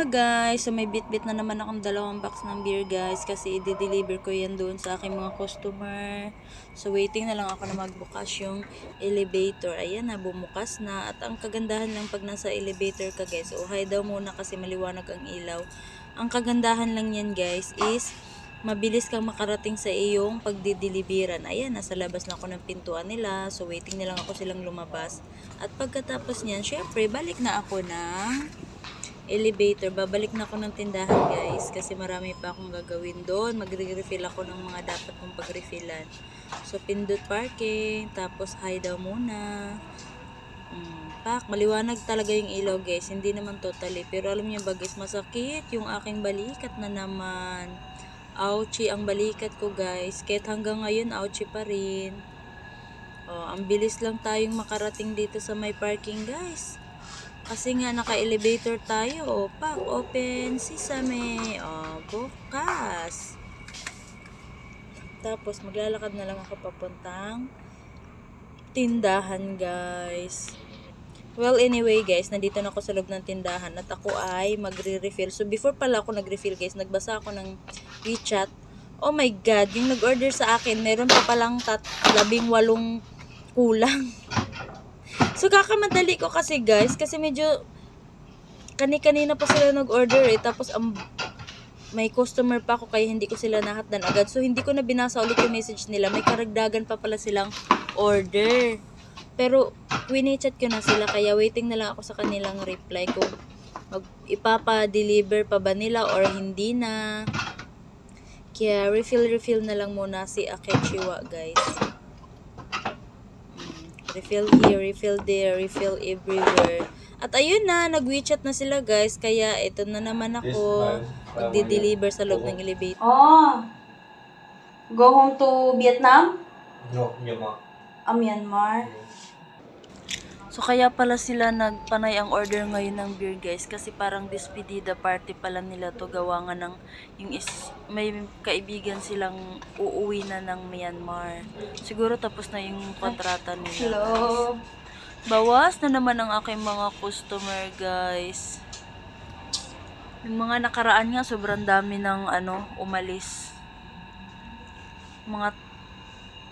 nga guys, so may bit-bit na naman akong dalawang box ng beer guys kasi i-deliver ko yan doon sa aking mga customer. So waiting na lang ako na magbukas yung elevator. Ayan na, bumukas na. At ang kagandahan lang pag nasa elevator ka guys, uhay daw muna kasi maliwanag ang ilaw. Ang kagandahan lang yan guys is mabilis kang makarating sa iyong pagdideliveran. Ayan, nasa labas na ako ng pintuan nila. So waiting na lang ako silang lumabas. At pagkatapos niyan, syempre balik na ako ng elevator. Babalik na ako ng tindahan guys kasi marami pa akong gagawin doon. Magre-refill ako ng mga dapat kong pag-refillan. So pindot parking, tapos high daw muna. Maliwanag talaga yung ilaw guys, hindi naman totally, pero alam niyo ba guys, masakit yung aking balikat na naman. Ouchie ang balikat ko guys, kahit hanggang ngayon ouchie pa rin. Ang bilis lang tayong makarating dito sa may parking guys. Kasi nga naka-elevator tayo. Open sesame. Bukas. Tapos maglalakad na lang ako papuntang tindahan guys. Well anyway guys, nandito na ako sa loob ng tindahan at ako ay magre-refill. So before pala ako nag-refill guys, nagbasa ako ng WeChat. Oh my god, yung nag-order sa akin, meron pa palang 18 kulang. So kakamadali ko kasi guys, kasi medyo kani-kanina pa sila nag-order tapos may customer pa ako kaya hindi ko sila nahatdan agad. So hindi ko na binasa ulit yung message nila, may karagdagan pa pala silang order. Pero wini-chat ko na sila kaya waiting na lang ako sa kanilang reply kung ipapa-deliver pa ba nila or hindi na. Kaya refill na lang muna si Akechiwa guys. Refill here, refill there, refill everywhere. At ayun na, nag-WeChat na sila guys. Kaya ito na naman ako magdi-deliver sa loob ng elevator. Go home to Vietnam? No, Myanmar. Myanmar. So kaya pala sila nagpanay ang order ngayon ng beer guys. Kasi parang despedida party pala nila to. Gawa nga ng may kaibigan silang uuwi na ng Myanmar. Siguro tapos na yung kontrata nila. Hello. Bawas na naman ang aking mga customer guys. Yung mga nakaraan nga sobrang dami ng umalis. Mga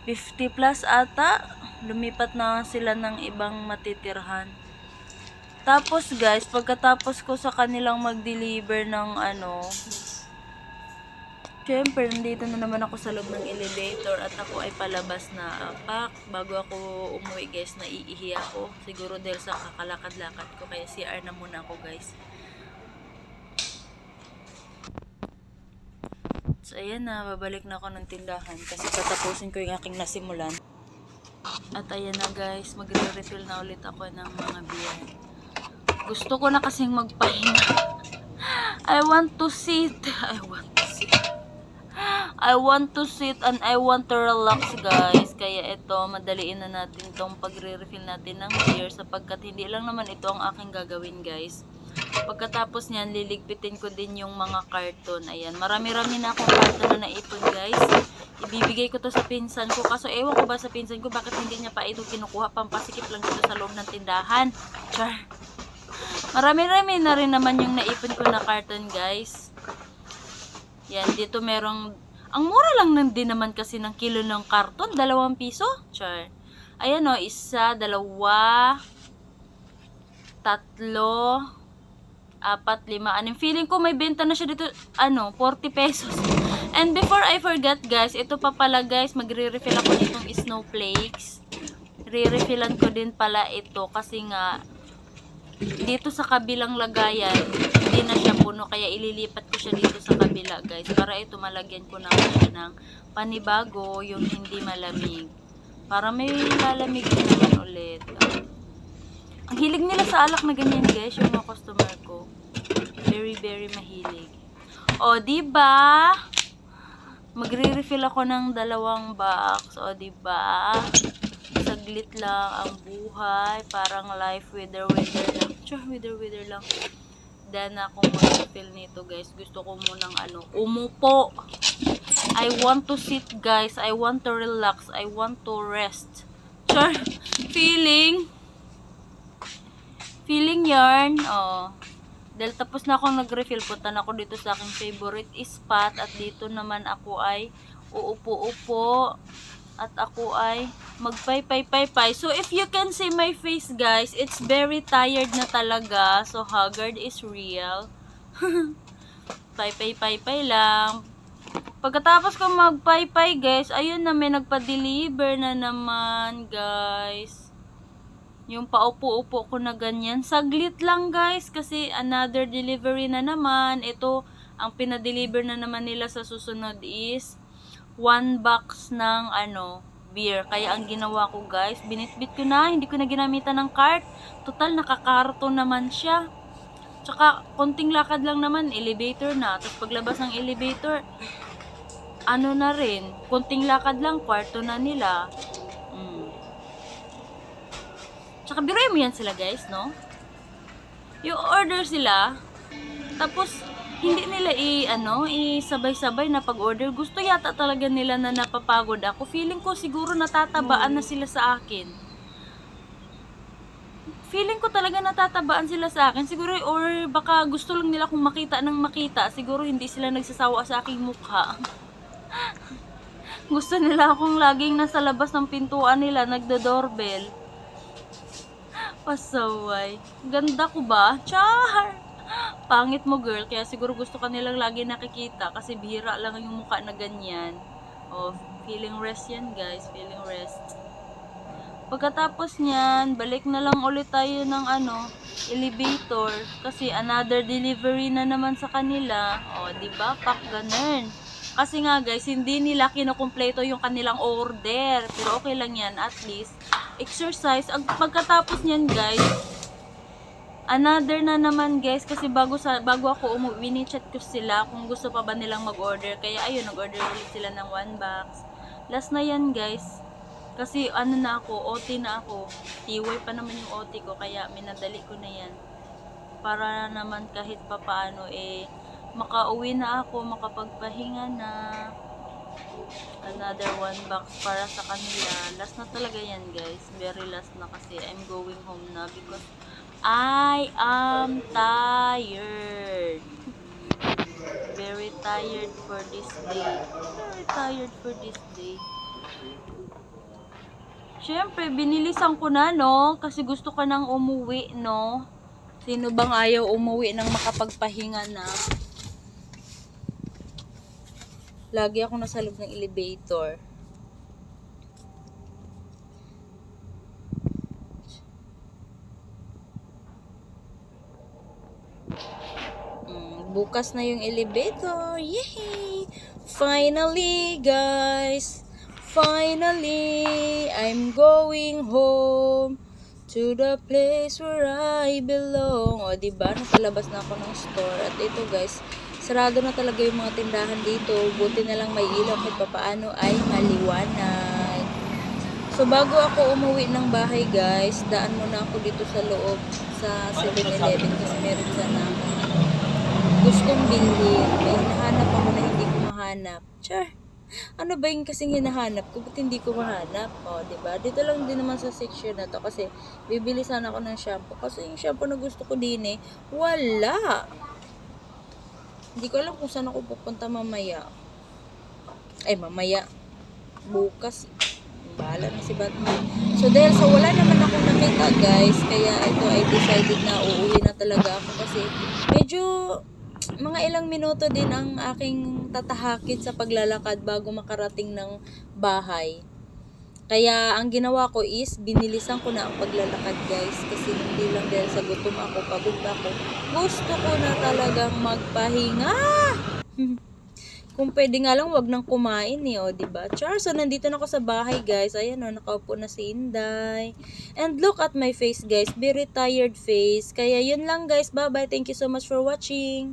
50 plus ata. Lumipat na sila ng ibang matitirhan. Tapos guys, pagkatapos ko sa kanilang mag-deliver ng syempre, nandito na naman ako sa loob ng elevator at ako ay palabas na bago ako umuwi guys, naiihi ako. Siguro dahil sa kakalakad-lakad ko, kaya CR na muna ako guys. So ayan na, babalik na ako ng tindahan kasi patapusin ko yung aking nasimulan. At ayan na guys, magre-refill na ulit ako ng mga beer. Gusto ko na kasing magpahinga. I want to sit and I want to relax guys. Kaya ito, madaliin na natin itong pagre-refill natin ng beer sapagkat hindi lang naman ito ang aking gagawin guys. Pagkatapos niyan, liligpitin ko din yung mga karton. Ayan, marami-rami na akong karton na naipon guys. Ibibigay ko to sa pinsan ko. Kaso ewan ko ba sa pinsan ko bakit hindi niya pa ito kinukuha. Pampasikip lang dito sa loob ng tindahan. Char. Marami-rami na rin naman yung naipon ko na karton guys. Yan, dito merong ang mura lang din naman kasi ng kilo ng karton. 2 piso. Char. Ayan o, 1, 2, 3, 4, 5, 6. Feeling ko may benta na siya dito, 40 pesos. And before I forget guys, ito pa pala guys, magre-refill ako nitong snowflakes. Re-refillan ko din pala ito kasi nga dito sa kabilang lagayan, hindi na siya puno. Kaya ililipat ko siya dito sa kabila guys. Para ito malagyan ko naman siya ng panibago, yung hindi malamig. Para may lalamig naman ulit. Ang hilig nila sa alak na ganyan guys, yung mga customer ko. Very, very mahilig. O, diba? Magre-refill ako ng 2 box. O, diba? Saglit lang ang buhay. Parang life wither lang. Wither lang. Dan akong mag-refill nito guys. Gusto ko munang umupo. I want to sit guys. I want to relax. I want to rest. Feeling yarn. Dahil tapos na akong nag-refill, punta na ako dito sa aking favorite spot. At dito naman ako ay uupo-upo. At ako ay magpay-pay-pay-pay. So, if you can see my face, guys, it's very tired na talaga. So, haggard is real. Pay-pay-pay-pay lang. Pagkatapos ko magpay-pay, guys, ayun na, may nagpa-deliver na naman, guys. Yung paupo-upo ko na ganyan. Saglit lang, guys, kasi another delivery na naman. Ito, ang pinadeliver na naman nila sa susunod is 1 box ng beer. Kaya ang ginawa ko, guys, binitbit ko na, hindi ko na ginamitan ng cart. Total, nakakarton naman siya. Tsaka, konting lakad lang naman, elevator na. Tapos paglabas ng elevator, na rin, konting lakad lang, kwarto na nila. Tsaka biruin mo yan sila, guys, no? Yung order sila, tapos hindi nila isabay-sabay na pag-order. Gusto yata talaga nila na napapagod ako. Feeling ko siguro natatabaan na sila sa akin. Feeling ko talaga natatabaan sila sa akin. Siguro, or baka gusto lang nila kung makita ng makita. Siguro hindi sila nagsasawa sa aking mukha. Gusto nila akong laging nasa labas ng pintuan nila, nagdo-doorbell. Pasaway. Ganda ko ba? Char! Pangit mo, girl. Kaya siguro gusto ka nilang lagi nakikita kasi bihira lang yung mukha na ganyan. Oh, feeling rest yan, guys. Feeling rest. Pagkatapos niyan, balik na lang ulit tayo ng elevator kasi another delivery na naman sa kanila. Oh, 'di ba? Pak ganun. Kasi nga, guys, hindi nila kinukumpleto yung kanilang order. Pero okay lang yan, at least exercise. Pagkatapos niyan, guys, another na naman, guys, kasi bago ako umuwi, chat ko sila kung gusto pa ba nilang mag-order. Kaya ayun, nag-order ulit sila ng 1 box. Last na yan, guys. Kasi na ako, OT na ako. Tiway pa naman yung OT ko, kaya minadali ko na yan. Para naman kahit papaano makauwi na ako, makapagpahinga na. Another 1 box para sa kanila. Last na talaga yan, guys. Very last na kasi I'm going home na because I am tired. Very tired for this day. Very tired for this day. Siyempre, binilisan ko na, no? Kasi gusto ko nang umuwi, no? Sino bang ayaw umuwi nang makapagpahinga na? Lagi ako nasa loob ng elevator. Bukas na yung elevator. Yay! Finally, guys. Finally, I'm going home to the place where I belong. O, diba? Nakalabas na ako ng store. At ito, guys, sarado na talaga yung mga tindahan dito. Buti na lang may ilaw kahit papaano ay maliwanag. So, bago ako umuwi ng bahay, guys, daan muna ako dito sa loob sa 7-Eleven kasi meron sana akong gustong bilhin. May hinahanap ako na hindi ko mahanap. Char! Ano ba yung kasing hinahanap ko? Ba't hindi ko mahanap? O, diba? Dito lang din naman sa section na to kasi bibili sana ako ng shampoo. Kasi yung shampoo na gusto ko din wala! Hindi ko alam kung saan ako pupunta mamaya. Ay, mamaya. Bukas. Bahala na si Batman. So, dahil sa wala naman akong nakita, guys, kaya ito ay decided na uuwi na talaga ako kasi medyo mga ilang minuto din ang aking tatahakin sa paglalakad bago makarating ng bahay. Kaya ang ginawa ko is binilisan ko na ang paglalakad, guys, kasi hindi lang dahil sa gutom ako, pagod ako. Gusto ko na talagang magpahinga. Kung pwede nga lang wag nang kumain o diba? Char, so nandito na ako sa bahay, guys. Ayan nakaupo na si Inday. And look at my face, guys. Very tired face. Kaya yun lang, guys. Bye-bye. Thank you so much for watching.